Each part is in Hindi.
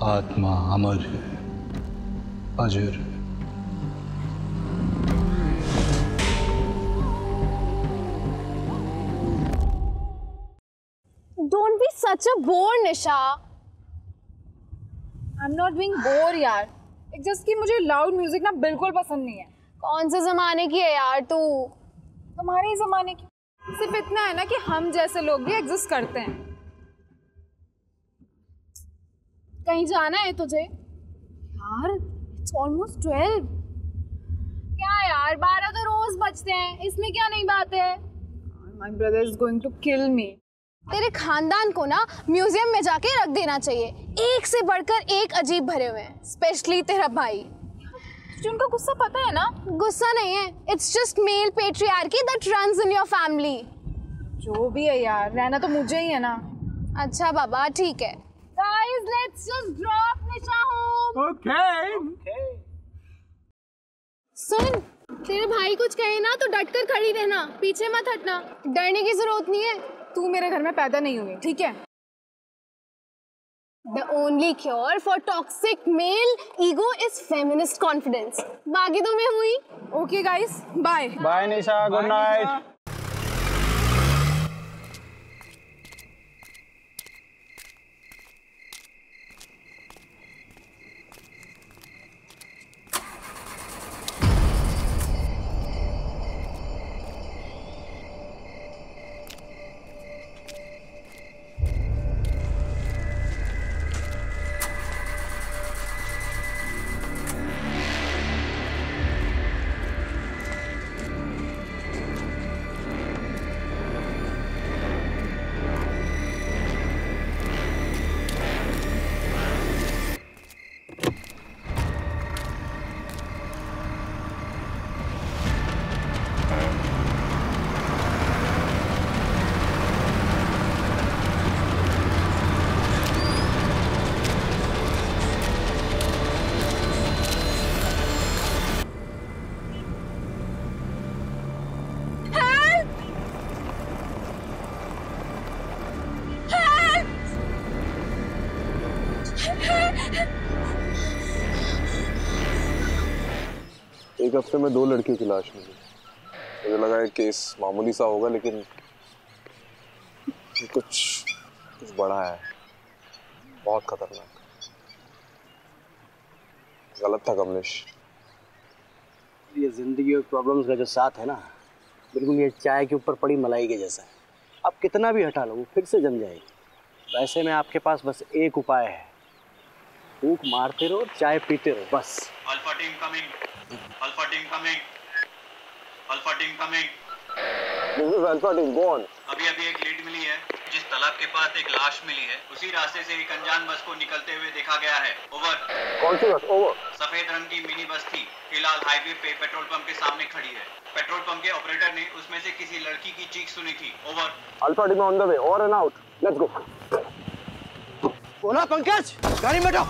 आत्मा अमर है, अजर है। Don't be such a bore, Nisha. I'm not being bored यार। जस्ट कि मुझे लाउड म्यूजिक ना बिल्कुल पसंद नहीं है। कौन से जमाने की है यार तू? तुम्हारे ही जमाने की। सिर्फ इतना है ना कि हम जैसे लोग भी एग्जिस्ट करते हैं। कहीं जाना है तुझे? यार it's almost 12। क्या यार 12 तो रोज बजते हैं, इसमें क्या नई बात है? My brother is going to kill me। तेरे खानदान को ना म्यूजियम में जाके रख देना चाहिए। एक से बढ़कर एक अजीब भरे हुए हैं, स्पेशली तेरा भाई। तुझे उनका गुस्सा पता है ना? गुस्सा नहीं है, it's just male patriarchy that runs in your family. जो भी है यार, रहना तो मुझे ही है ना। अच्छा बाबा ठीक है। Guys, let's just drop Nisha home. Okay. सुन, तेरे भाई कुछ कहे ना तो डट कर खड़ी रहना, पीछे मत हटना। डरने की जरूरत नहीं है। तू मेरे घर में पैदा नहीं हुई, ठीक है? The only cure for toxic male ego is feminist confidence. बाकी तो मैं हुई। Okay guys, bye. Bye निशा, good night. एक हफ्ते में 2 लड़कियों की लाश मिली। मुझे लगा है केस मामूली सा होगा, लेकिन कुछ बड़ा है, बहुत खतरनाक। गलत था कमलेश। ये जिंदगी और प्रॉब्लम्स का जो साथ है ना, बिल्कुल ये चाय के ऊपर पड़ी मलाई के जैसा है। आप कितना भी हटा लो वो फिर से जम जाएगी। वैसे में आपके पास बस एक उपाय है, फूंक मारते रहो, चाय पीते रहो, बस। Alpha team coming, alpha team coming, alpha team coming. This is alpha team, go on. अभी एक लीड मिली है। जिस तालाब के पास एक लाश मिली है, उसी रास्ते से एक अनजान बस को निकलते हुए देखा गया है। ओवर। कौन सी बस? ओवर। सफेद रंग की मिनी बस थी, फिलहाल हाईवे पे पेट्रोल पंप के सामने खड़ी है। पेट्रोल पंप के ऑपरेटर ने उसमें से किसी लड़की की चीख सुनी थी। Over. Alpha team on the way, over and out, let's go. बोला पंकज, गाड़ी में बैठो।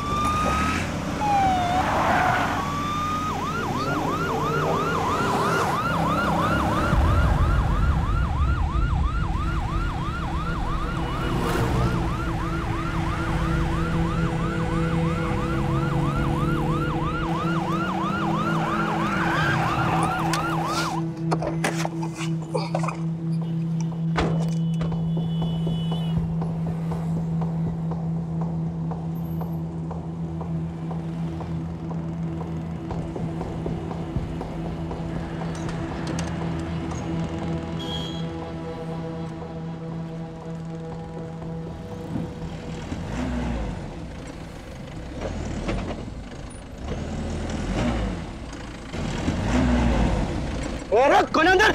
कौन अंदर?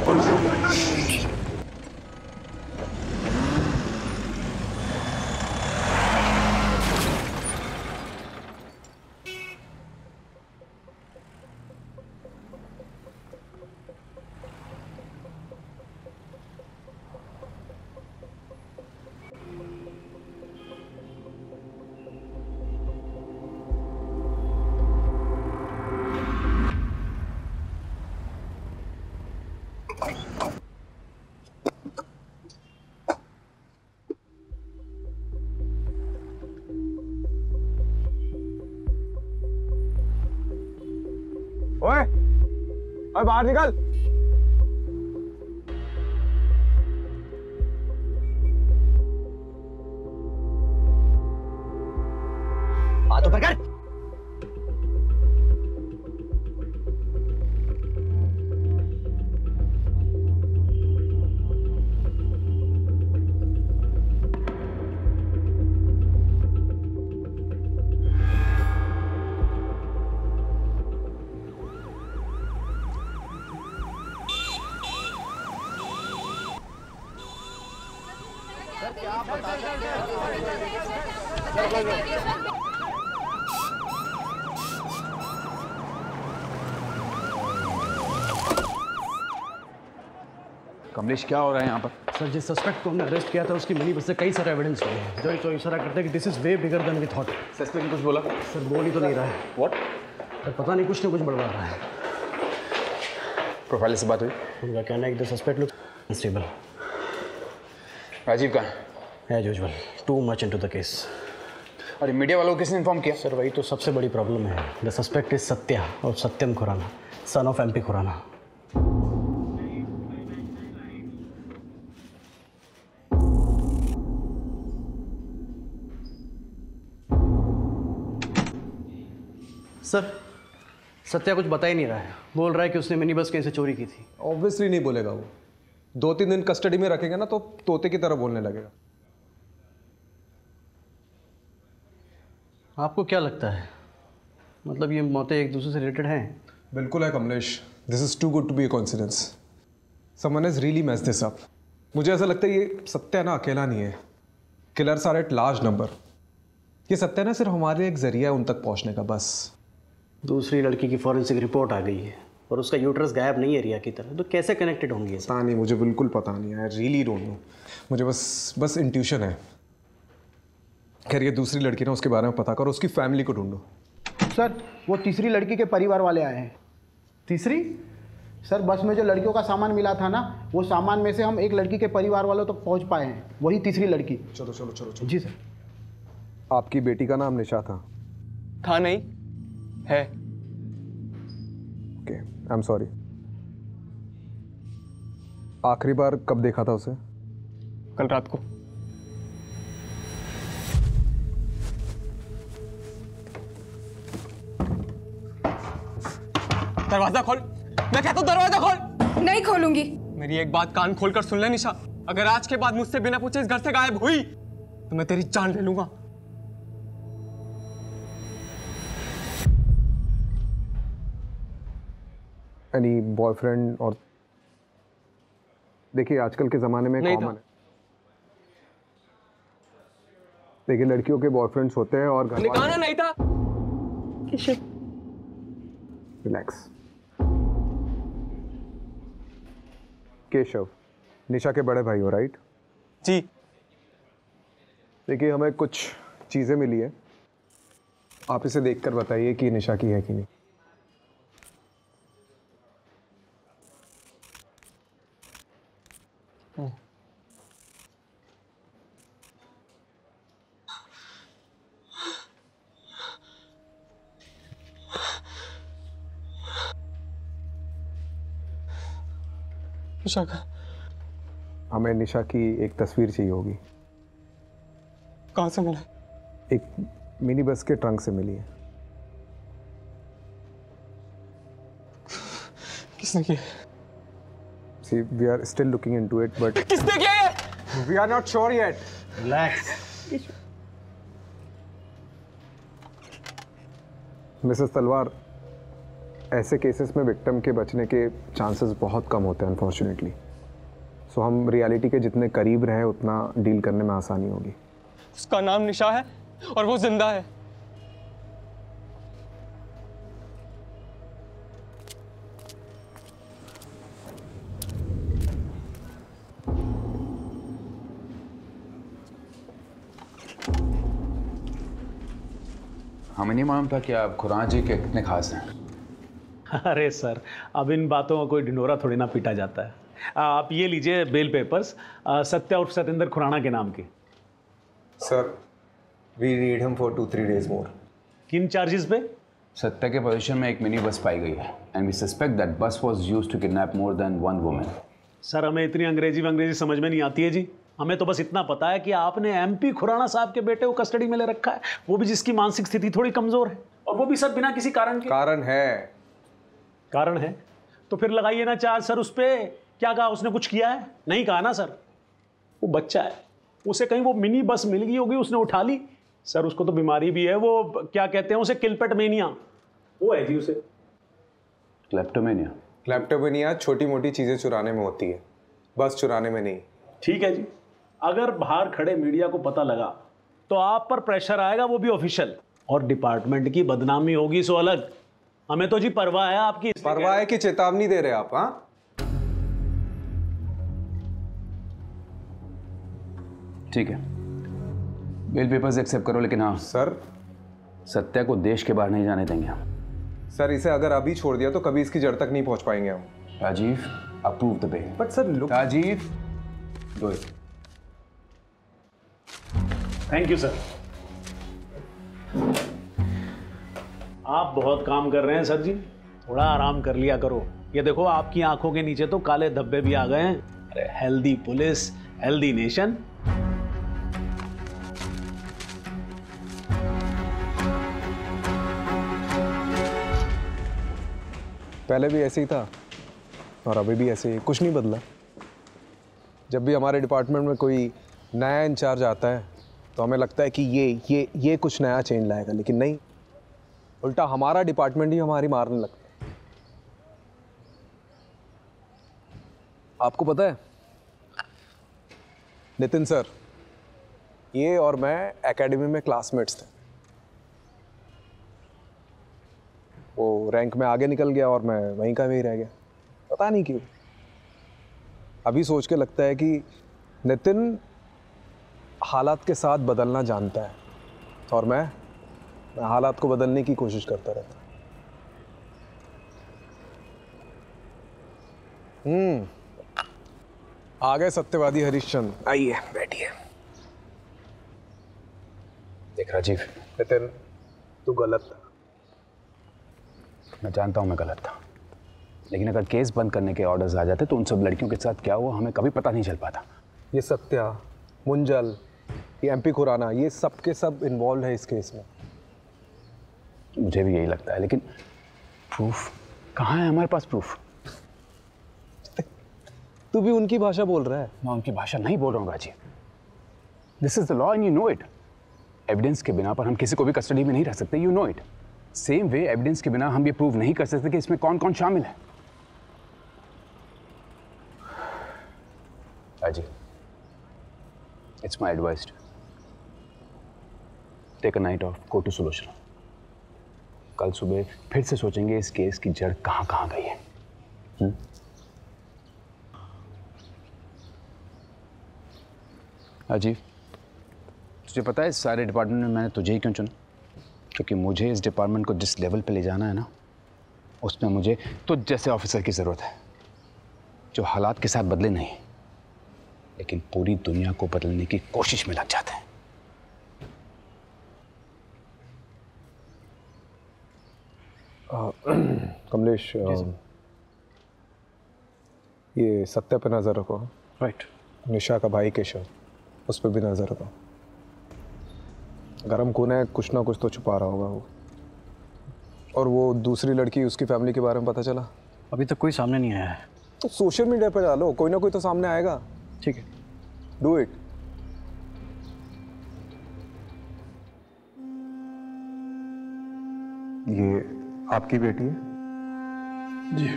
ओए बाहर निकल। हाथ ऊपर कर। कमलेश क्या हो रहा है यहाँ पर? सर जिस सस्पेक्ट को हमने अरेस्ट किया था उसकी मिनी बस से कई सारे एविडेंस मिले हैं जो तो इशारा करते हैं कि this is way bigger than we thought. Suspect कुछ बोला? सर बोल ही तो नहीं रहा है। व्हाट? सर पता नहीं कुछ ना कुछ बड़बड़ा रहा है। प्रोफाइल से बात हुई? उनका कहना है कि the suspect looks unstable. Rajeev कहाँ है? As usual too much into the case. और मीडिया वालों को किसने इन्फॉर्म किया? सर वही तो सबसे बड़ी प्रॉब्लम है। द सस्पेक्ट इज सत्या और Satyam Khurana, son of MP Khurana. Sir Satya कुछ बता ही नहीं रहा है। बोल रहा है कि उसने मिनी बस कहीं से चोरी की थी। ऑब्वियसली नहीं बोलेगा वो। 2-3 दिन कस्टडी में रखेंगे ना तो तोते की तरह बोलने लगेगा। आपको क्या लगता है, मतलब ये मौतें एक दूसरे से रिलेटेड हैं? बिल्कुल है Kamlesh. This is too good to be a coincidence. Someone has really messed this up. मुझे ऐसा लगता है ये सत्या ना अकेला नहीं है। Killers are at large number. ये सत्या ना सिर्फ हमारे एक जरिया है उन तक पहुंचने का, बस। दूसरी लड़की की फॉरेंसिक रिपोर्ट आ गई है और उसका यूट्रस गायब नहीं है रिया की तरह, तो कैसे कनेक्टेड होंगी? पता नहीं, मुझे बिल्कुल पता नहीं। I really don't know. मुझे बस इंट्यूशन है। खैर ये दूसरी लड़की ना उसके बारे में पता करो, उसकी फैमिली को ढूंढो। सर वो तीसरी लड़की के परिवार वाले आए हैं। तीसरी? सर बस में जो लड़कियों का सामान मिला था ना, वो सामान में से हम एक लड़की के परिवार वालों तक पहुंच पाए हैं। वही तीसरी लड़की। चलो चलो चलो चलो। जी सर। आपकी बेटी का नाम निशा था? था नहीं, है। Okay, I am sorry. आखिरी बार कब देखा था उसे? कल रात को। दरवाजा खोल, मैं कहता हूं दरवाजा खोल। नहीं खोलूंगी। मेरी एक बात कान खोलकर सुन ले निशा, अगर आज के बाद मुझसे बिना पूछे इस घर से गायब हुई तो मैं तेरी जान ले लूंगा। Any boyfriend? और देखिए आजकल के ज़माने में कॉमन है। देखिए लड़कियों के बॉयफ्रेंड्स होते हैं और घर निकाना नहीं था। रिलैक्स। केशव, निशा के बड़े भाई हो, राइट? जी। देखिए हमें कुछ चीज़ें मिली है, आप इसे देखकर बताइए कि निशा की है कि नहीं। निशा का? हमें निशा की एक तस्वीर चाहिए होगी। कहाँ से मिला? एक मिनी बस के ट्रंक से मिली है। किसने किया? See, we are still looking into it, but किसने किया ये? we are not sure yet. Relax. Mrs तलवार, ऐसे केसेस में विक्टिम के बचने के चांसेस बहुत कम होते हैं अनफॉर्चुनेटली। सो हम रियलिटी के जितने करीब रहे उतना डील करने में आसानी होगी। उसका नाम निशा है और वो जिंदा है। हमें नहीं मालूम था कि आप खुराना जी के कितने खास हैं। अरे सर, अब इन बातों का कोई ढिंढोरा थोड़ी ना पीटा जाता है। आप ये लीजिए बेल पेपर्स, सत्या उर्फ सतेंद्र खुराना के नाम के। Sir, we need him for 2-3 days more. किन चार्जेस पे? सत्या के पोजीशन में एक मिनी बस पाई गई है and we suspect that bus was used to kidnap more than one woman. Sir हमें इतनी अंग्रेजी समझ में नहीं आती है जी। हमें तो बस इतना पता है कि आपने एमपी खुराना साहब के बेटे को कस्टडी में ले रखा है, वो भी जिसकी मानसिक स्थिति थोड़ी कमजोर है, और वो भी सर बिना किसी कारण के। कारण है तो फिर लगाइए ना चार्ज सर उस पे। क्या कहा उसने, कुछ किया है? नहीं कहा ना सर। वो बच्चा है, उसे कहीं वो मिनी बस मिल गई होगी, उसने उठा ली। सर उसको तो बीमारी भी है, वो क्या कहते हैं उसे, किलपेट मेनिया, वो है जी उसे। क्लेप्टोमेनिया छोटी मोटी चीजें चुराने में होती है, बस चुराने में नहीं। ठीक है जी, अगर बाहर खड़े मीडिया को पता लगा तो आप पर प्रेशर आएगा, वो भी ऑफिशियल, और डिपार्टमेंट की बदनामी होगी सो अलग। हमें तो जी परवाह है आपकी। परवाह है कि चेतावनी दे रहे आप? हाँ, ठीक है, बेल पेपर्स एक्सेप्ट करो, लेकिन हाँ सर, सत्या को देश के बाहर नहीं जाने देंगे हम। सर इसे अगर अभी छोड़ दिया तो कभी इसकी जड़ तक नहीं पहुंच पाएंगे हम। Rajeev, approve the bail. But sir look, Rajeev, do it. Thank you sir. आप बहुत काम कर रहे हैं सर जी, थोड़ा आराम कर लिया करो। ये देखो आपकी आंखों के नीचे तो काले धब्बे भी आ गए हैं। अरे हेल्दी पुलिस, हेल्दी नेशन। पहले भी ऐसे ही था और अभी भी ऐसे ही, कुछ नहीं बदला। जब भी हमारे डिपार्टमेंट में कोई नया इंचार्ज आता है तो हमें लगता है कि ये कुछ नया चेंज लाएगा, लेकिन नहीं, उल्टा हमारा डिपार्टमेंट ही हमारी मारने लगता है। आपको पता है नितिन सर, ये और मैं एकेडमी में क्लासमेट्स थे। वो रैंक में आगे निकल गया और मैं वहीं का वहीं रह गया, पता नहीं क्यों। अभी सोच के लगता है कि नितिन हालात के साथ बदलना जानता है और मैं हालात को बदलने की कोशिश करता रहता। आ गए सत्यवादी हरिश्चंद्र, आइए बैठिए। देख राजीव, नितिन तू गलत था। मैं जानता हूँ मैं गलत था, लेकिन अगर केस बंद करने के ऑर्डर्स आ जाते तो उन सब लड़कियों के साथ क्या हुआ हमें कभी पता नहीं चल पाता। ये सत्या, मुंजल, ये एमपी खुराना, ये सब के सब इन्वॉल्व है इस केस में। मुझे भी यही लगता है, लेकिन प्रूफ कहाँ है? हमारे पास प्रूफ। तू भी उनकी भाषा बोल रहा है। मैं उनकी भाषा नहीं बोल रहा हूँ Rajeev. This is the law and you know it. Evidence के बिना पर हम किसी को भी कस्टडी में नहीं रख सकते, you know it. Same way evidence के बिना हम ये प्रूव नहीं कर सकते कि इसमें कौन कौन शामिल है। Rajeev, it's my advice, take a night off, go to solution. कल सुबह फिर से सोचेंगे इस केस की जड़ कहाँ कहाँ गई है। राजीव, तुझे पता है इस सारे डिपार्टमेंट में मैंने तुझे ही क्यों चुना? क्योंकि मुझे इस डिपार्टमेंट को जिस लेवल पे ले जाना है ना, उसमें मुझे तुझ जैसे ऑफिसर की ज़रूरत है, जो हालात के साथ बदले नहीं, लेकिन पूरी दुनिया को बदलने की कोशिश में लग जाते हैं। कमलेश, ये सत्या पे नज़र रखो। राइट। निशा का भाई केशव, उस पर भी नज़र रखो। गरम खून है, कुछ ना कुछ तो छुपा रहा होगा वो। और वो दूसरी लड़की, उसकी फैमिली के बारे में पता चला? अभी तक कोई सामने नहीं आया है। तो सोशल मीडिया पे डालो, कोई ना कोई तो सामने आएगा। ठीक है, डू इट। ये आपकी बेटी है? जी,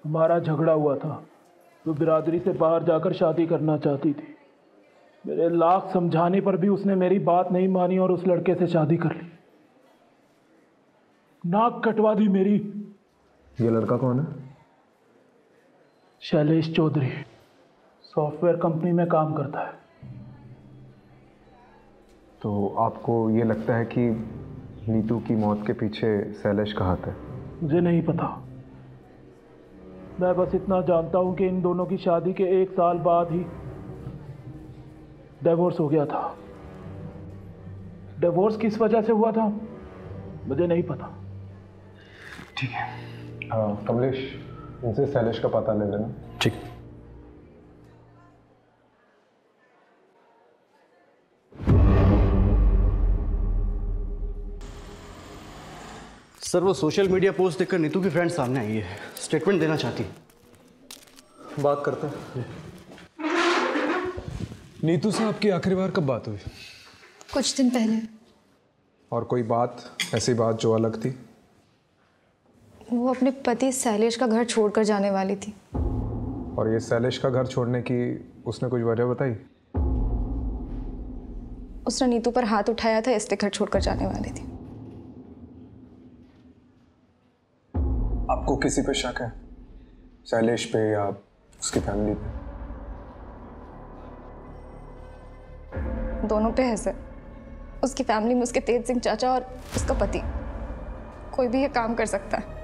हमारा झगड़ा हुआ था। वो बिरादरी से बाहर जाकर शादी करना चाहती थी। मेरे लाख समझाने पर भी उसने मेरी बात नहीं मानी और उस लड़के से शादी कर ली। नाक कटवा दी मेरी। ये लड़का कौन है? शैलेश चौधरी, सॉफ्टवेयर कंपनी में काम करता है। तो आपको ये लगता है कि नीतू की मौत के पीछे शैलेश का हाथ है? मुझे नहीं पता। मैं बस इतना जानता हूं कि इन दोनों की शादी के 1 साल बाद ही डिवोर्स हो गया था। डिवोर्स किस वजह से हुआ था मुझे नहीं पता। ठीक है। कमलेश, इनसे शैलेश का पता ले लेना। ठीक। सर वो सोशल मीडिया पोस्ट देखकर नीतू की फ्रेंड सामने आई है, स्टेटमेंट देना चाहती है। बात करते हैं। नीतू से आपकी आखिरी बार कब बात हुई? कुछ दिन पहले। और कोई बात, ऐसी बात जो अलग थी? वो अपने पति शैलेश का घर छोड़कर जाने वाली थी। और ये शैलेश का घर छोड़ने की उसने कुछ वजह बताई? उसने नीतू पर हाथ उठाया था, इसलिए घर छोड़कर जाने वाली थी। आपको किसी पे शक है? शैलेश पे या उसकी फैमिली पे? दोनों पे है सर। उसकी फैमिली में उसके तेज सिंह चाचा और उसका पति, कोई भी ये काम कर सकता है।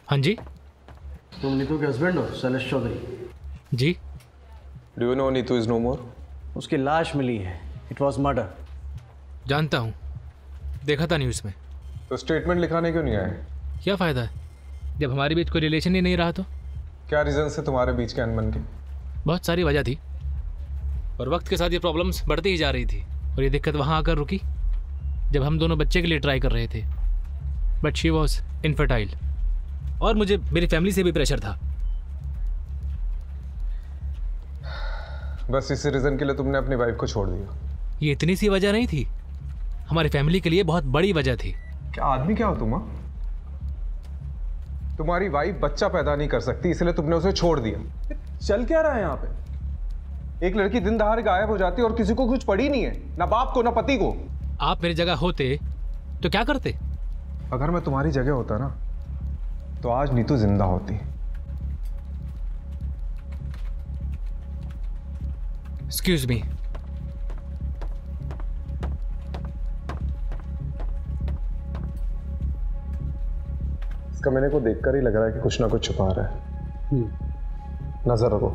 हाँ जी। तुम नीतू के हस्बैंड हो, शैलेश चौधरी? जी। Do you know Neetu is no more? उसकी लाश मिली है। It was murder. जानता हूँ, देखा था न्यूज़ में। तो स्टेटमेंट लिखाने क्यों नहीं आए? क्या फ़ायदा है जब हमारे बीच कोई रिलेशन ही नहीं रहा तो? क्या रीज़न से तुम्हारे बीच के अनबन के? बहुत सारी वजह थी, और वक्त के साथ ये प्रॉब्लम्स बढ़ती ही जा रही थी। और ये दिक्कत वहाँ आकर रुकी जब हम दोनों बच्चे के लिए ट्राई कर रहे थे। बट शी वॉज इनफर्टाइल, और मुझे मेरी फैमिली से भी प्रेशर था। बस इसी रीज़न के लिए तुमने अपनी वाइफ को छोड़ दिया? ये इतनी सी वजह नहीं थी, हमारी फैमिली के लिए बहुत बड़ी वजह थी। क्या आदमी क्या हो तुम? तुम्हारी वाइफ बच्चा पैदा नहीं कर सकती, इसलिए तुमने उसे छोड़ दिया। चल क्या रहा है यहाँ पे? एक लड़की दिन दहाड़े गायब हो जाती है और किसी को कुछ पड़ी नहीं है, ना बाप को ना पति को। आप मेरी जगह होते तो क्या करते? अगर मैं तुम्हारी जगह होता ना तो आज नीतू जिंदा होती। Excuse me. इसका मैंने को देखकर ही लग रहा है कि कुछ ना कुछ छुपा रहा है। नजर रखो।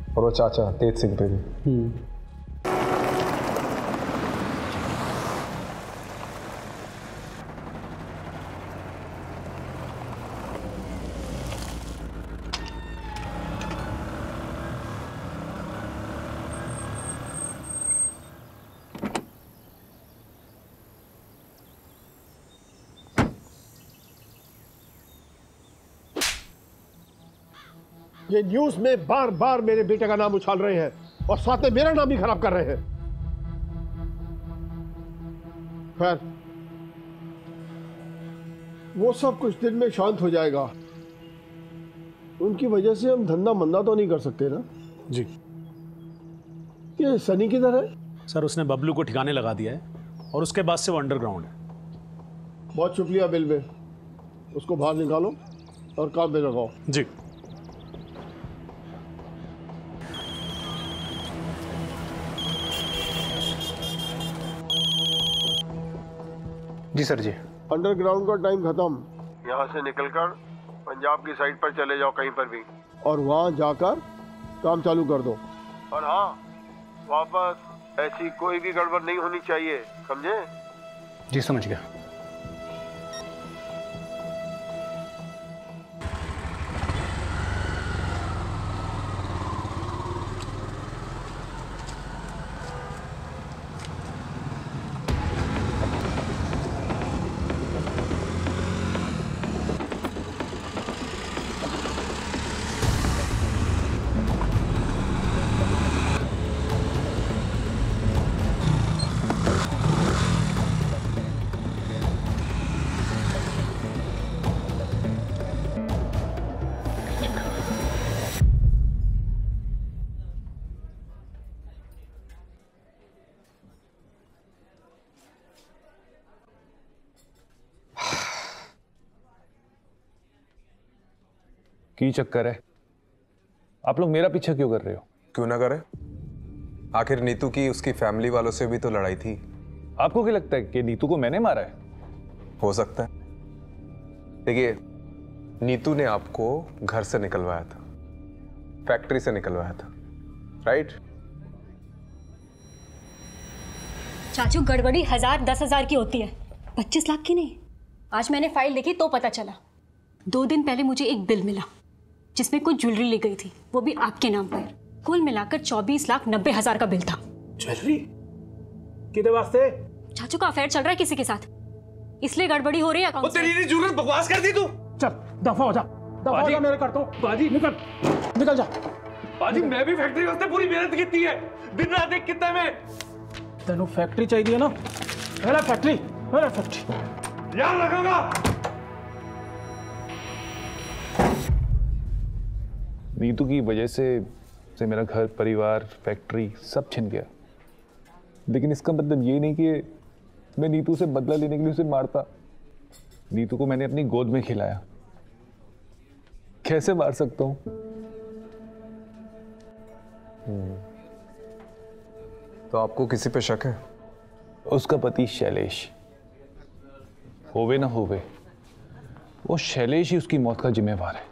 और वो चाचा तेज सिंह पे भी। ये न्यूज में बार बार मेरे बेटे का नाम उछाल रहे हैं और साथ में मेरा नाम भी खराब कर रहे हैं। खैर, वो सब कुछ दिन में शांत हो जाएगा। उनकी वजह से हम धंधा मंदा तो नहीं कर सकते ना? जी। ये सनी किधर है? सर उसने बबलू को ठिकाने लगा दिया है, और उसके बाद से वो अंडरग्राउंड है। बहुत शुक्रिया बिलबे, उसको बाहर निकालो और काम पे लगाओ। जी। जी सर जी। अंडरग्राउंड का टाइम खत्म। यहाँ से निकलकर पंजाब की साइड पर चले जाओ कहीं पर भी, और वहाँ जाकर काम चालू कर दो। और हाँ, वापस ऐसी कोई भी गड़बड़ नहीं होनी चाहिए, समझे? जी समझ गया। की चक्कर है? आप लोग मेरा पीछा क्यों कर रहे हो? क्यों ना करे? आखिर नीतू की उसकी फैमिली वालों से भी तो लड़ाई थी। आपको क्या लगता है कि नीतू को मैंने मारा है? हो सकता है, देखिए, नीतू ने आपको घर से निकलवाया था, फैक्ट्री से निकलवाया था, राइट? चाचू, गड़बड़ी 1000 10,000 की होती है, 25 लाख की नहीं। आज मैंने फाइल देखी तो पता चला। 2 दिन पहले मुझे एक बिल मिला जिसमें कुछ ज्वेलरी ली गई थी, वो भी आपके नाम पर। कुल मिलाकर 24,90,000 का बिल था। ज्वेलरी किधर वास्ते? चाचू का अफेयर चल रहा है किसी के साथ, इसलिए गड़बड़ी हो रही है अकाउंट। तेरी जरूरत बकवास कर दी तू। चल दफा हो जा, दफा हो जा मेरे कर। तो बाजी निकल जा। बाजी मैं भी फैक्ट्री वास्ते पूरी मेहनत की है, दिन रात एक कितने में। तेनू फैक्ट्री चाहिए ना? मेरा फैक्ट्री याद रखूंगा। नीतू की वजह से मेरा घर परिवार फैक्ट्री सब छिन गया, लेकिन इसका मतलब ये नहीं कि मैं नीतू से बदला लेने के लिए उसे मारता। नीतू को मैंने अपनी गोद में खिलाया, कैसे मार सकता हूं? तो आपको किसी पे शक है? उसका पति शैलेश, होवे ना होवे, वो शैलेश ही उसकी मौत का जिम्मेवार है।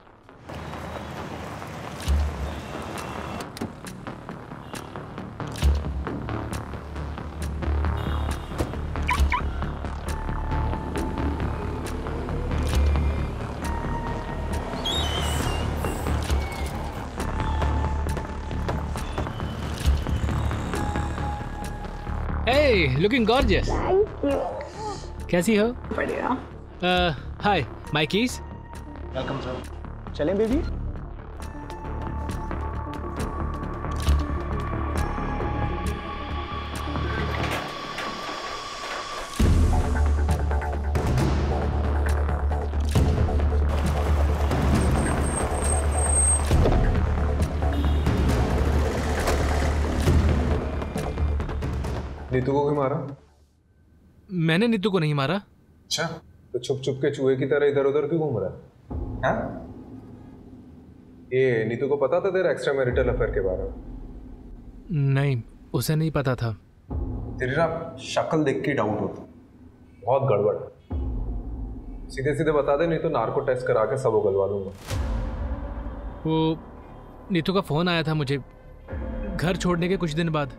Hey, looking gorgeous. Thank you. कैसी हो? बढ़िया। Hi, my keys. Welcome sir. चलें बेबी? नीतू को क्यों मारा? मैंने नीतू को नहीं मारा। अच्छा, तो छुप छुप के चूहे की तरह इधर उधर क्यों घूम रहा है? हाँ? ये नीतू को पता था तेरा एक्स्ट्रा मैरिटल अफेयर के बारे में? नहीं, उसे नहीं पता था। तेरी ना शक्ल देख के डाउट होता, बहुत गड़बड़। सीधे सीधे बता दे, नहीं तो नार्को टेस्ट करा के सब उगलवा दूंगा। वो नीतू का फोन आया था मुझे घर छोड़ने के कुछ दिन बाद,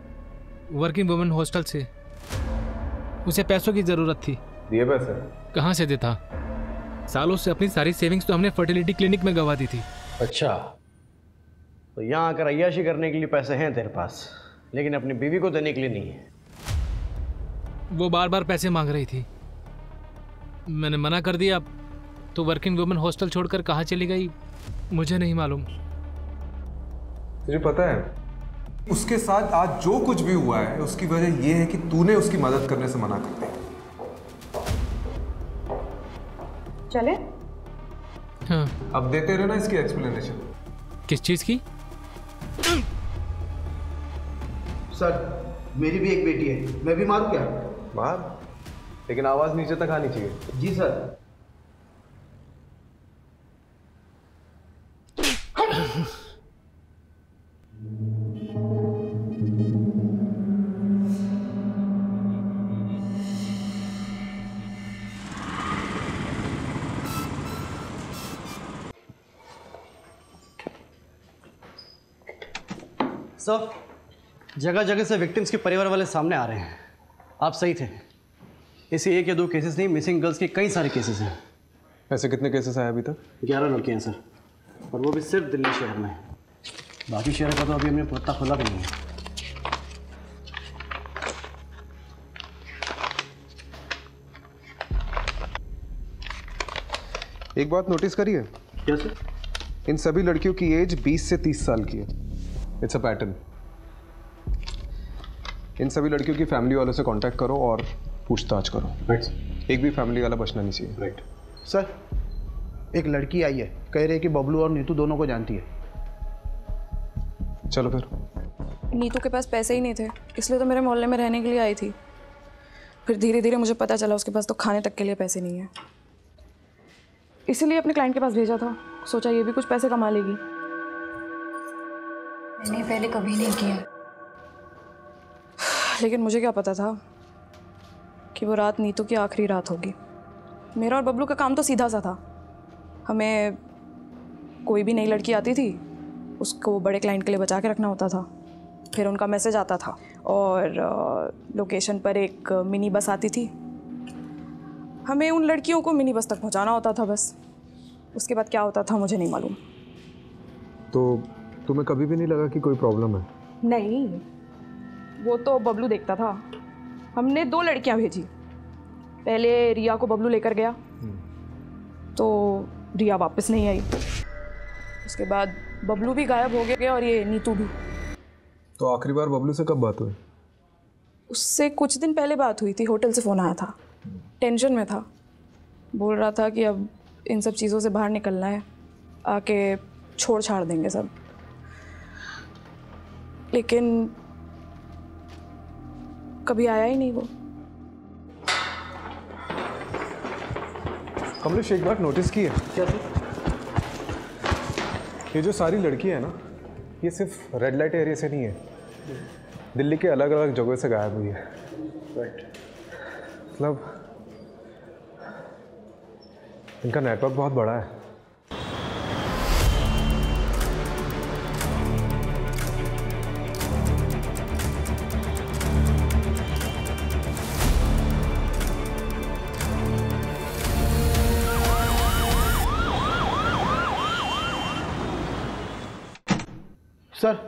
वर्किंग वुमेन हॉस्टल से। उसे पैसों की जरूरत थी। दिए पैसे? कहाँ से देता? सालों से अपनी सारी सेविंग्स तो हमने फर्टिलिटी क्लिनिक में गंवा दी थी। अच्छा, तो यहाँ आकर अय्याशी करने के लिए पैसे हैं तेरे पास, लेकिन अपनी बीवी को देने के लिए नहीं है। वो बार बार पैसे मांग रही थी, मैंने मना कर दिया। तो वर्किंग वुमेन हॉस्टल छोड़कर कहाँ चली गई मुझे नहीं मालूम। तुझे पता है उसके साथ आज जो कुछ भी हुआ है उसकी वजह यह है कि तूने उसकी मदद करने से मना कर दिया। चले? हाँ। अब देते रहना इसकी एक्सप्लेनेशन। किस चीज की? सर, मेरी भी एक बेटी है, मैं भी मारूं क्या? मार, लेकिन आवाज नीचे तक आनी चाहिए। जी सर। सर, जगह जगह से विक्टिम्स के परिवार वाले सामने आ रहे हैं। आप सही थे, ऐसे 1 या 2 केसेस नहीं, मिसिंग गर्ल्स के कई सारे केसेस हैं। ऐसे कितने केसेस आए अभी तक? 11 लड़कियां हैं सर, और वो भी सिर्फ दिल्ली शहर में। बाकी शहर का तो अभी हमने पता खुला भी नहीं है। एक बात नोटिस करी है? क्या सर? इन सभी लड़कियों की एज 20 से 30 साल की है। It's a pattern. इन सभी लड़कियों की फैमिली वालों से कांटेक्ट करो और पूछताछ करो। राइट। एक भी फैमिली वाला बचना नहीं चाहिए। राइट। सर, एक लड़की आई है, कह रही है कि बबलू और नीतू दोनों को जानती है। चलो फिर। नीतू के पास पैसे ही नहीं थे, इसलिए तो मेरे मोहल्ले में रहने के लिए आई थी। फिर धीरे धीरे मुझे पता चला उसके पास तो खाने तक के लिए पैसे नहीं है, इसीलिए अपने क्लाइंट के पास भेजा था। सोचा ये भी कुछ पैसे कमा लेगी। मैंने पहले कभी नहीं किया, लेकिन मुझे क्या पता था कि वो रात नीतू की आखिरी रात होगी। मेरा और बबलू का काम तो सीधा सा था, हमें कोई भी नई लड़की आती थी उसको बड़े क्लाइंट के लिए बचा के रखना होता था। फिर उनका मैसेज आता था और लोकेशन पर एक मिनी बस आती थी, हमें उन लड़कियों को मिनी बस तक पहुंचाना होता था बस। उसके बाद क्या होता था मुझे नहीं मालूम। तो तुम्हें कभी भी नहीं लगा कि कोई प्रॉब्लम है? नहीं, वो तो बबलू देखता था। हमने 2 लड़कियां भेजी। पहले रिया को बबलू लेकर गया तो रिया वापस नहीं आई। उसके बाद बबलू भी गायब हो गया और ये नीतू भी। तो आखिरी बार बबलू से कब बात हुई? उससे कुछ दिन पहले बात हुई थी। होटल से फ़ोन आया था, टेंशन में था, बोल रहा था कि अब इन सब चीज़ों से बाहर निकलना है, आके छोड़ छाड़ देंगे सब। लेकिन कभी आया ही नहीं वो। कमलेश, एक बात नोटिस की है क्या? ये जो सारी लड़कियां हैं ना, ये सिर्फ रेड लाइट एरिया से नहीं है, दिल्ली के अलग अलग जगहों से गायब हुई है। मतलब इनका नेटवर्क बहुत बड़ा है। सर,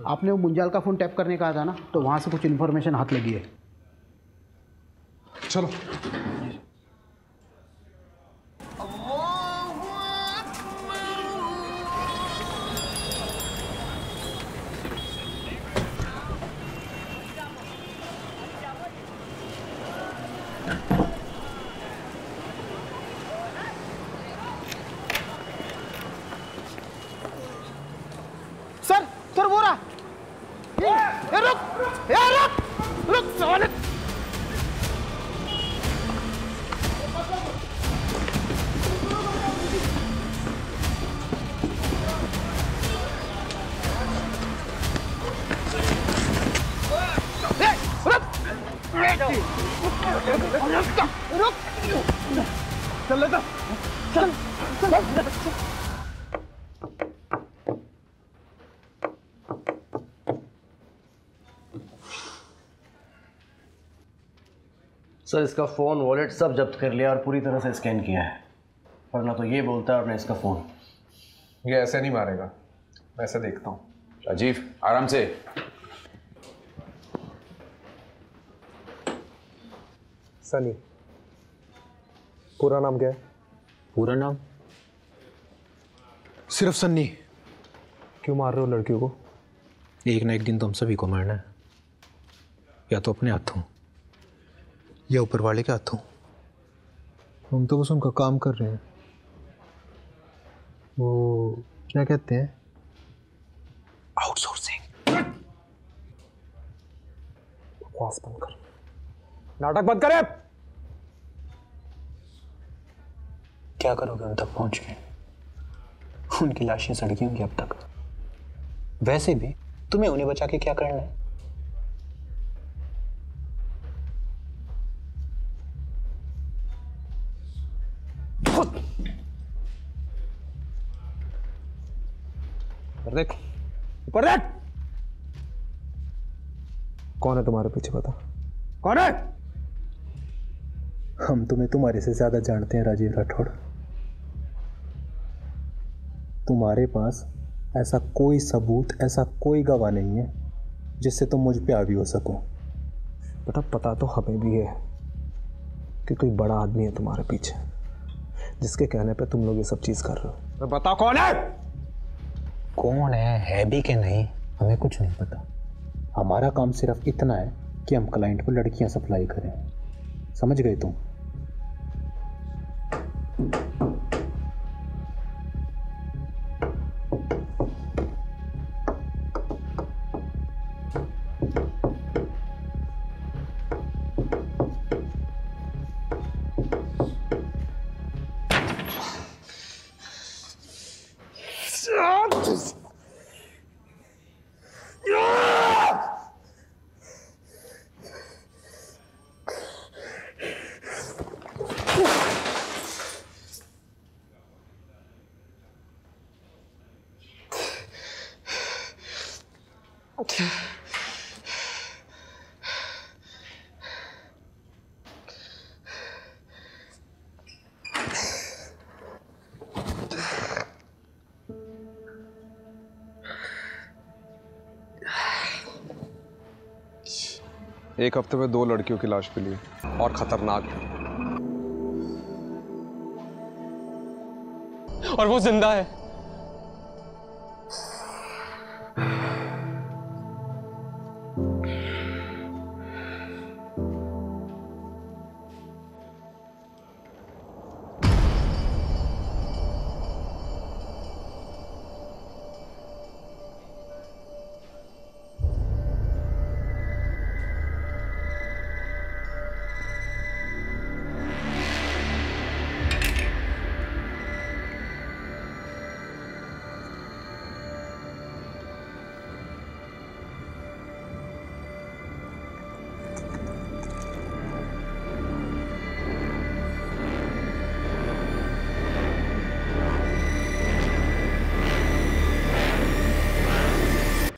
आपने वो मुंजाल का फ़ोन टैप करने कहा था ना, तो वहाँ से कुछ इन्फॉर्मेशन हाथ लगी है। चलो। सर वो रहा। ये रुक साले। रुक चल लेता चल। सर, इसका फ़ोन, वॉलेट सब जब्त कर लिया और पूरी तरह से स्कैन किया है, पर ना तो ये बोलता है और ना इसका फ़ोन। ये ऐसे नहीं मारेगा, मैं ऐसे देखता हूँ। राजीव, आराम से। सनी, पूरा नाम क्या है? पूरा नाम सिर्फ सन्नी। क्यों मार रहे हो लड़कियों को? एक ना एक दिन तो हम सभी को मारना है, या तो अपने हाथों या ऊपर वाले के हाथों। हम तो बस उनका काम कर रहे हैं। वो क्या कहते हैं? आउटसोर्सिंग। बकवास बंद कर, नाटक बंद करे। क्या करोगे उन तक पहुंच के? उनकी लाशें सड़की होंगी अब तक। वैसे भी तुम्हें उन्हें बचा के क्या करना है? देख, ऊपर देख। कौन है तुम्हारे पीछे, बता कौन है? हम तुम्हें तुम्हारे से ज्यादा जानते हैं राजीव राठौड़। तुम्हारे पास ऐसा कोई सबूत, ऐसा कोई गवाह नहीं है जिससे तुम मुझ पे हावी हो सको। बेटा, पता तो हमें भी है कि कोई बड़ा आदमी है तुम्हारे पीछे, जिसके कहने पे तुम लोग ये सब चीज कर रहे हो। बता कौन है? कौन है भी कि नहीं, हमें कुछ नहीं पता। हमारा काम सिर्फ इतना है कि हम क्लाइंट को लड़कियां सप्लाई करें। समझ गए तुम? एक हफ्ते में 2 लड़कियों की लाश मिली है और खतरनाक है। और वो जिंदा है।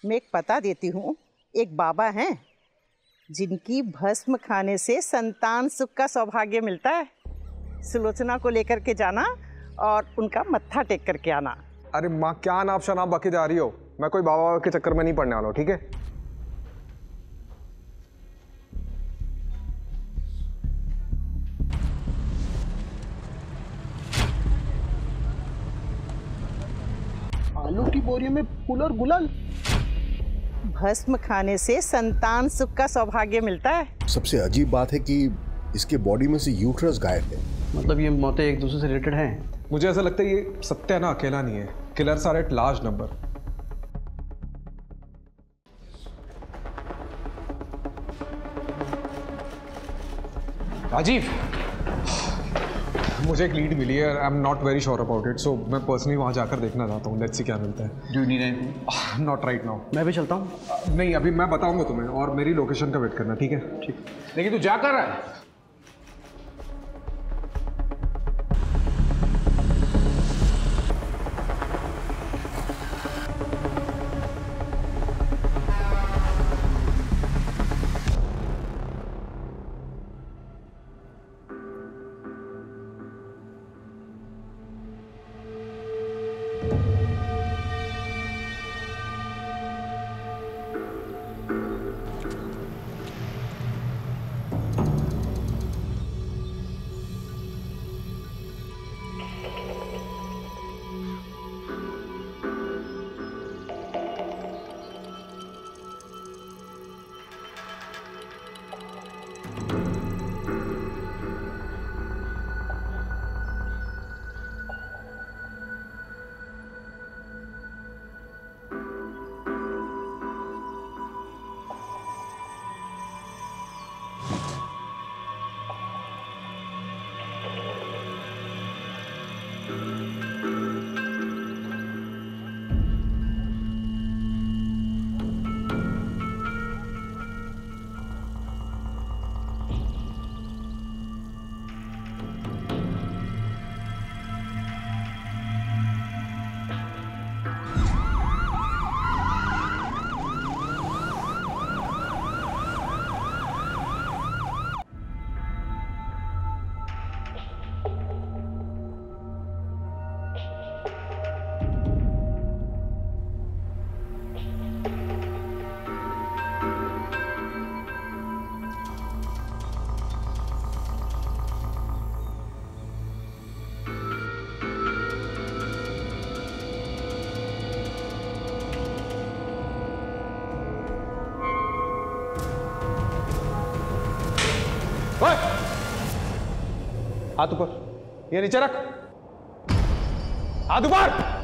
मैं एक पता देती हूँ। एक बाबा हैं जिनकी भस्म खाने से संतान सुख का सौभाग्य मिलता है। सुलोचना को लेकर के जाना और उनका मत्था टेक करके आना। अरे माँ, क्या नाप शनाप बके जा रही हो? मैं कोई बाबा के चक्कर में नहीं पड़ने वाला हूँ, ठीक है? आलू की बोरी में फूल और गुलाल। भस्म खाने से संतान सुख का सौभाग्य मिलता है। सबसे अजीब बात है कि इसके बॉडी में से यूट्रस गायब है। मतलब ये मौतें एक दूसरे से रिलेटेड हैं? मुझे ऐसा लगता है ये सत्या ना अकेला नहीं है। Killers are at large number. Rajiv, मुझे एक लीड मिली है। I am not very sure about it, so मैं पर्सनली वहाँ जाकर देखना चाहता हूँ। लेट्स सी क्या मिलता है। Do you need anything? Not right now. मैं भी चलता हूँ? नहीं, अभी मैं बताऊंगा तुम्हें, और मेरी लोकेशन का वेट करना, ठीक है? ठीक। लेकिन तू जा कर रहा है? हाथ ऊपर, ये नीचे रख। हाथ ऊपर।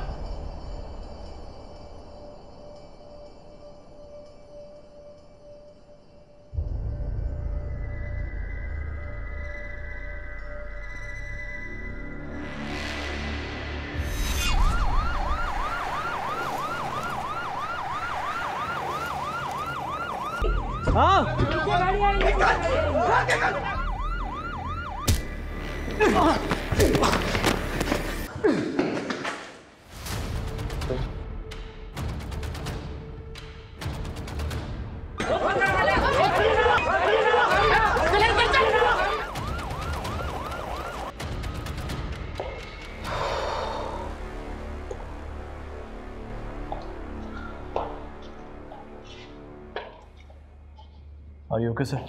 और यू ओके सर?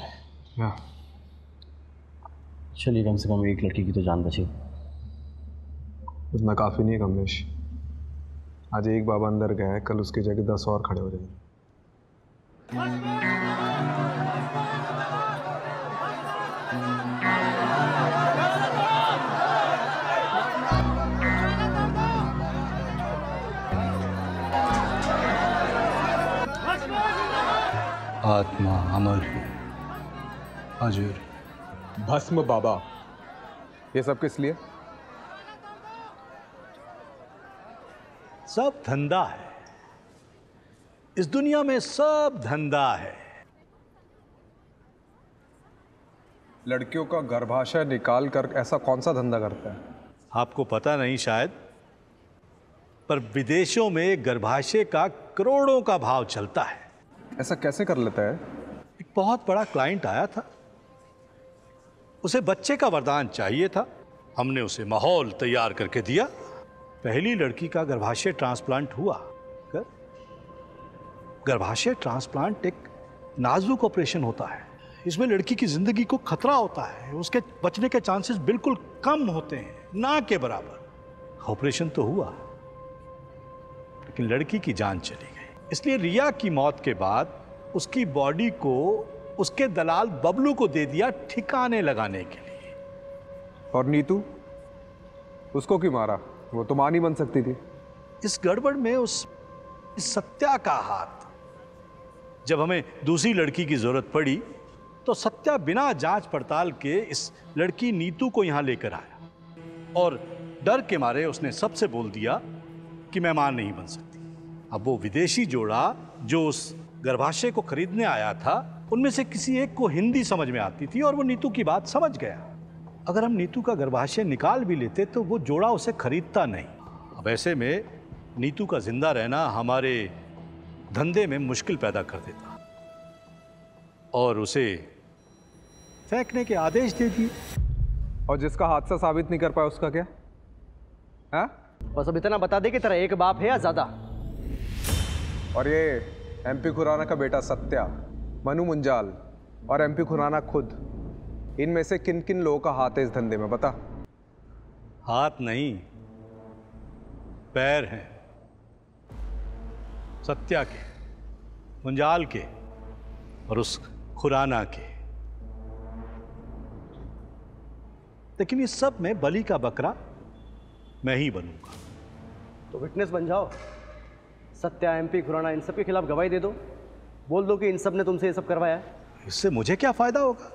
हाँ। चलिए, कम से कम एक लड़की की तो जान बची। इतना काफ़ी नहीं है कमलेश। आज एक बाबा अंदर गया है, कल उसकी जगह 10 और खड़े हो जाएंगे। आत्मा अमर, अजर, भस्म बाबा, ये सब किस लिए? सब धंधा है इस दुनिया में, सब धंधा है। लड़कियों का गर्भाशय निकाल कर ऐसा कौन सा धंधा करता है? आपको पता नहीं शायद, पर विदेशों में गर्भाशय का करोड़ों का भाव चलता है। ऐसा कैसे कर लेता है? एक बहुत बड़ा क्लाइंट आया था, उसे बच्चे का वरदान चाहिए था। हमने उसे माहौल तैयार करके दिया। पहली लड़की का गर्भाशय ट्रांसप्लांट हुआ। गर्भाशय ट्रांसप्लांट एक नाजुक ऑपरेशन होता है। इसमें लड़की की जिंदगी को खतरा होता है, उसके बचने के चांसेस बिल्कुल कम होते हैं, ना के बराबर। ऑपरेशन तो हुआ, लेकिन लड़की की जान चली गई। इसलिए रिया की मौत के बाद उसकी बॉडी को उसके दलाल बबलू को दे दिया ठिकाने लगाने के लिए। और नीतू, उसको क्यों मारा? वो तो मां नहीं बन सकती थी। इस गड़बड़ में उस सत्या का हाथ। जब हमें दूसरी लड़की की जरूरत पड़ी तो सत्या बिना जांच पड़ताल के इस लड़की नीतू को यहां लेकर आया और डर के मारे उसने सबसे बोल दिया कि मैं मां नहीं बन सकती। अब वो विदेशी जोड़ा जो उस गर्भाशय को खरीदने आया था, उनमें से किसी एक को हिंदी समझ में आती थी और वो नीतू की बात समझ गया। अगर हम नीतू का गर्भाशय निकाल भी लेते तो वो जोड़ा उसे खरीदता नहीं। अब ऐसे में नीतू का जिंदा रहना हमारे धंधे में मुश्किल पैदा कर देता और उसे फेंकने के आदेश दे दिए। और जिसका हादसा साबित नहीं कर पाया उसका क्या? हाँ? बस अब इतना बता दे कि तेरा एक बाप है या ज्यादा? और ये एमपी खुराना का बेटा सत्या, मनु मुंजाल और एमपी खुराना खुद, इनमें से किन किन लोगों का हाथ है इस धंधे में, बता। हाथ नहीं, पैर हैं। सत्या के, मुंजाल के और उस खुराना के। लेकिन इस सब में बलि का बकरा मैं ही बनूंगा। तो विटनेस बन जाओ। सत्या, एमपी खुराना, इन सब के खिलाफ गवाही दे दो। बोल दो कि इन सब ने तुमसे ये सब करवाया है। इससे मुझे क्या फायदा होगा?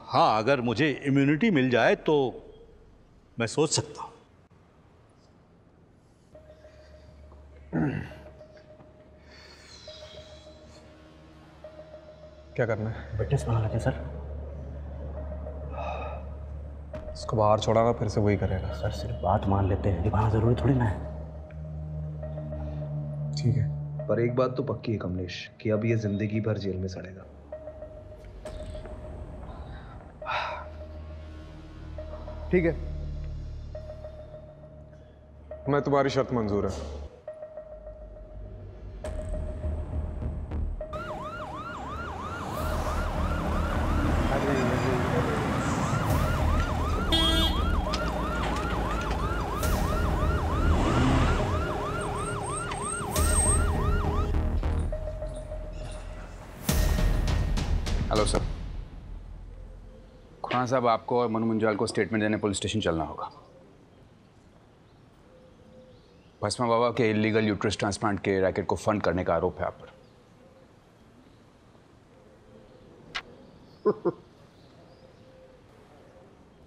हाँ, अगर मुझे इम्यूनिटी मिल जाए तो मैं सोच सकता हूं। क्या करना है? विटनेस बना लेते हैं सर। इसको बाहर छोड़ाना, फिर से वही करेगा। सर सिर्फ बात मान लेते हैं, निभाना जरूरी थोड़ी ना है। ठीक है, पर एक बात तो पक्की है कमलेश कि अब ये जिंदगी भर जेल में सड़ेगा। ठीक है, मैं तुम्हारी शर्त मंजूर है। Hello sir. खुराना साहब, आपको और मनु मुंजाल को स्टेटमेंट देने पुलिस स्टेशन चलना होगा। भस्मा बाबा के इलीगल यूट्रस ट्रांसप्लांट के रैकेट को फंड करने का आरोप है आप पर।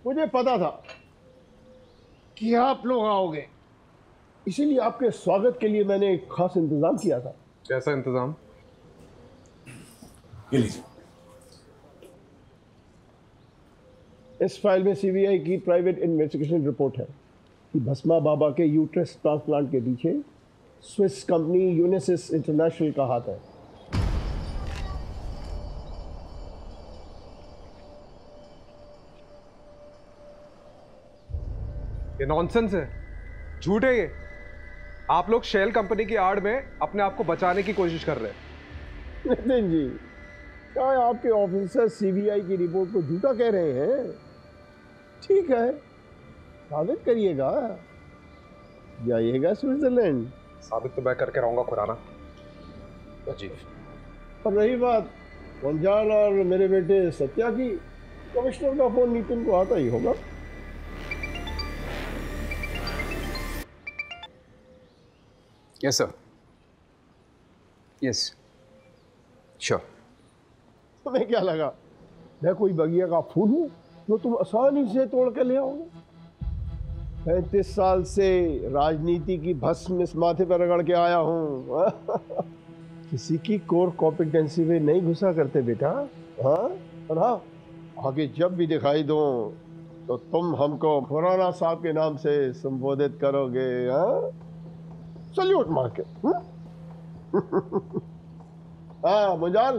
मुझे पता था कि आप लोग आओगे, इसीलिए आपके स्वागत के लिए मैंने एक खास इंतजाम किया था। कैसा इंतजाम? इस फाइल में सीबीआई की प्राइवेट इन्वेस्टिगेशन रिपोर्ट है कि भस्मा बाबा के यूट्रस ट्रांसप्लांट के पीछे स्विस कंपनी यूनिसिस इंटरनेशनल का हाथ है। ये नॉनसेंस है, झूठ है ये। आप लोग शेल कंपनी की आड़ में अपने आप को बचाने की कोशिश कर रहे हैं। नितिन जी, क्या आपके ऑफिसर सीबीआई की रिपोर्ट को झूठा कह रहे हैं? ठीक है, साबित करिएगा, जाइएगा स्विट्जरलैंड। साबित तो मैं करके रहूंगा खुराना जी। और रही बात रंजान और मेरे बेटे सत्या की, कमिश्नर का फोन नितिन को आता ही होगा। Yes sir, yes sure. तुम्हें क्या लगा मैं कोई बगिया का फूल हूँ जो तुम आसानी से तोड़ के ले आओगे? 35 साल से राजनीति की भस्म इस माथे पर रगड़ के आया हूँ। किसी की कोर कॉम्पिटेंसी में नहीं घुसा करते बेटा। हाँ, और हाँ, आगे जब भी दिखाई दो तो तुम हमको खुराना साहब के नाम से संबोधित करोगे। हाँ, सल्यूट मार के। हाँ मुंजाल,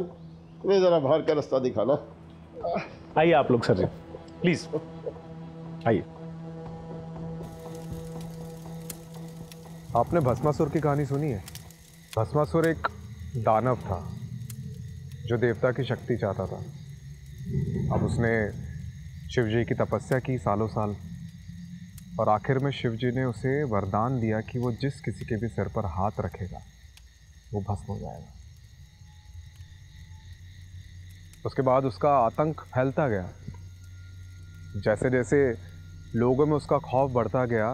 इन्हें जरा बाहर का रास्ता दिखाना। आइए आप लोग सर जी, प्लीज आइए। आपने भस्मासुर की कहानी सुनी है? भस्मासुर एक दानव था जो देवता की शक्ति चाहता था। अब उसने शिव जी की तपस्या की सालों साल, और आखिर में शिव जी ने उसे वरदान दिया कि वो जिस किसी के भी सिर पर हाथ रखेगा वो भस्म हो जाएगा। उसके बाद उसका आतंक फैलता गया। जैसे जैसे लोगों में उसका खौफ बढ़ता गया,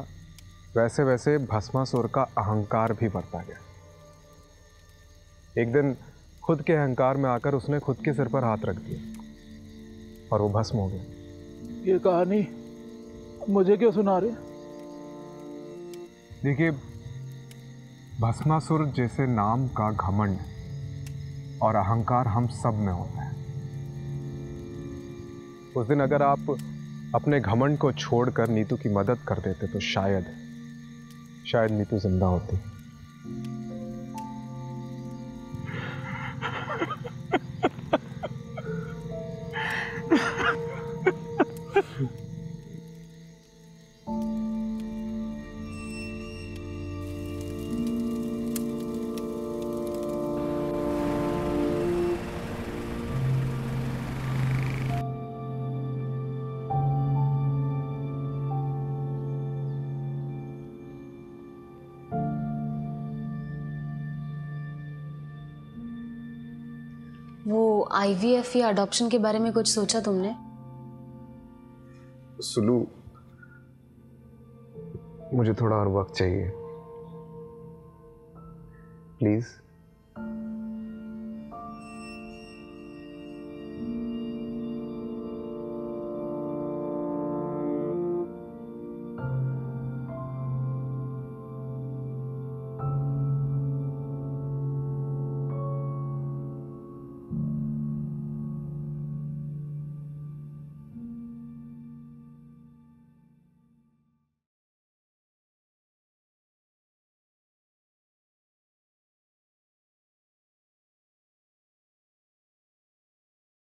वैसे वैसे भस्मासुर का अहंकार भी बढ़ता गया। एक दिन खुद के अहंकार में आकर उसने खुद के सिर पर हाथ रख दिया और वो भस्म हो गया। ये कहानी मुझे क्यों सुना रहे? देखिए, भस्मासुर जैसे नाम का घमंड और अहंकार हम सब में होता है। उस दिन अगर आप अपने घमंड को छोड़कर नीतू की मदद कर देते तो शायद नीतू जिंदा होती। वो IVF या अडॉप्शन के बारे में कुछ सोचा तुमने? सुलू, मुझे थोड़ा और वक्त चाहिए, प्लीज।